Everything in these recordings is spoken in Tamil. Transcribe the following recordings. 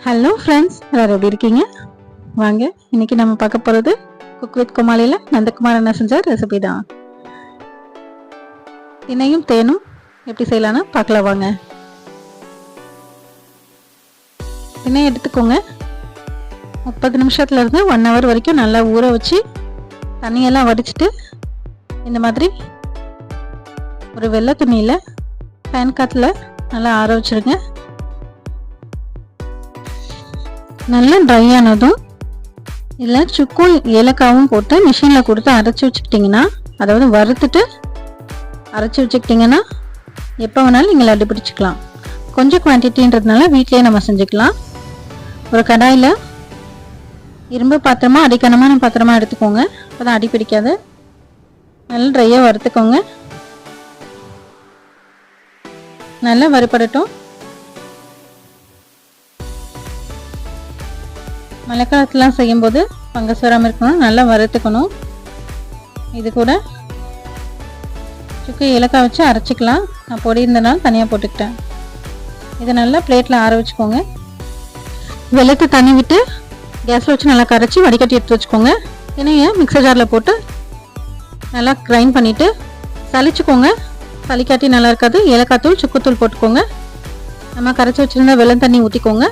ஹலோ ஃப்ரெண்ட்ஸ், எல்லாரும் எப்படி இருக்கீங்க? வாங்க, இன்னைக்கு நம்ம பார்க்க போகிறது குக் வித் கோமாளியில் நந்தகுமார் என்ன செஞ்ச ரெசிபி தான். தினையும் தேனும் எப்படி செய்யலான்னு பார்க்கலாம் வாங்க. தினை எடுத்துக்கோங்க. 30 நிமிஷத்துலேருந்து 1 hour வரைக்கும் நல்லா ஊற வச்சு தண்ணியெல்லாம் வடிச்சிட்டு இந்த மாதிரி ஒரு வெள்ளை துணியில் ஃபேன் காற்றுல நல்லா ஆற வச்சுருங்க. நல்லா ட்ரை ஆனதும் இதில் சுக்கும் ஏலக்காவும் போட்டு மிஷினில் கொடுத்து அரைச்சி வச்சுக்கிட்டிங்கன்னா, அதாவது வறுத்துட்டு அரைச்சி வச்சுக்கிட்டிங்கன்னா எப்போ வேணாலும் நீங்கள் லட்டு பிடிச்சிக்கலாம். கொஞ்சம் குவான்டிட்டின்றதுனால வீட்டிலே நம்ம செஞ்சுக்கலாம். ஒரு கடாயில் இரும்பு பாத்திரமா அடிக்கனமான பாத்திரமா எடுத்துக்கோங்க, அப்போ தான் அடி பிடிக்காது. நல்லா ட்ரையாக வறுத்துக்கோங்க. நல்லா வறுபடட்டும். மழைக்காலத்துலாம் செய்யும்போது ஃபங்கஸ் வராமல் இருக்கணும், நல்லா வறுத்துக்கணும். இது கூட சுக்கு ஏலக்காய் வச்சு அரைச்சிக்கலாம். நான் பொடி இருந்தனால தனியாக போட்டுக்கிட்டேன். இதை நல்லா பிளேட்டில் ஆற வச்சுக்கோங்க. வெள்ளத்தை தண்ணி விட்டு கேஸில் வச்சு நல்லா கரைச்சி வடிகட்டி எடுத்து வச்சுக்கோங்க. தினையை மிக்சர் ஜாரில் போட்டு நல்லா கிரைண்ட் பண்ணிவிட்டு சளிச்சுக்கோங்க. சளிக்காட்டி நல்லா இருக்காது. ஏலக்காய் தூள் சுக்குத்தூள் போட்டுக்கோங்க. நம்ம கரைச்சி வச்சுருந்தா வெள்ளம் தண்ணி ஊற்றிக்கோங்க.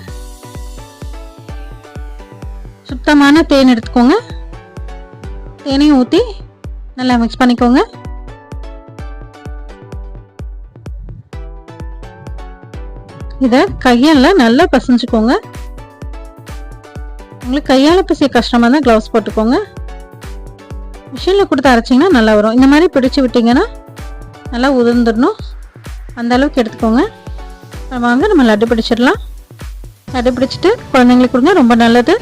சுத்தமான தேன் எடுத்துக்கோங்க. தேனையும் ஊற்றி நல்லா மிக்ஸ் பண்ணிக்கோங்க. இதை கையால் நல்லா பசைஞ்சுக்கோங்க. உங்களுக்கு கையால் பசைய கஷ்டமாக இருந்தால் க்ளவுஸ் போட்டுக்கோங்க. மிஷினில் கொடுத்து அரைச்சிங்கன்னா நல்லா வரும். இந்த மாதிரி பிடிச்சி விட்டிங்கன்னா நல்லா உதிர்ந்துடணும். அந்த அளவுக்கு எடுத்துக்கோங்க. வாங்க நம்ம லட்டு பிடிச்சிடலாம். லட்டு பிடிச்சிட்டு குழந்தைங்களுக்கு கொடுங்க, ரொம்ப நல்லது.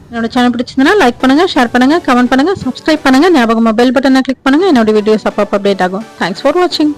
என்னோட சேனல் பிடிச்சிருந்தனா லைக் பண்ணுங்கள், ஷேர் பண்ணுங்கள், கமெண்ட் பண்ணுங்கள், சப்ஸ்கிரைப் பண்ணுங்கள். ஞாபகமாக பெல் பட்டனை கிளிக் பண்ணுங்கள். என்னோட வீடியோஸ் அப்பப்போ அப்டேட் ஆகும். தேங்க்ஸ் ஃபார் வாட்சிங்.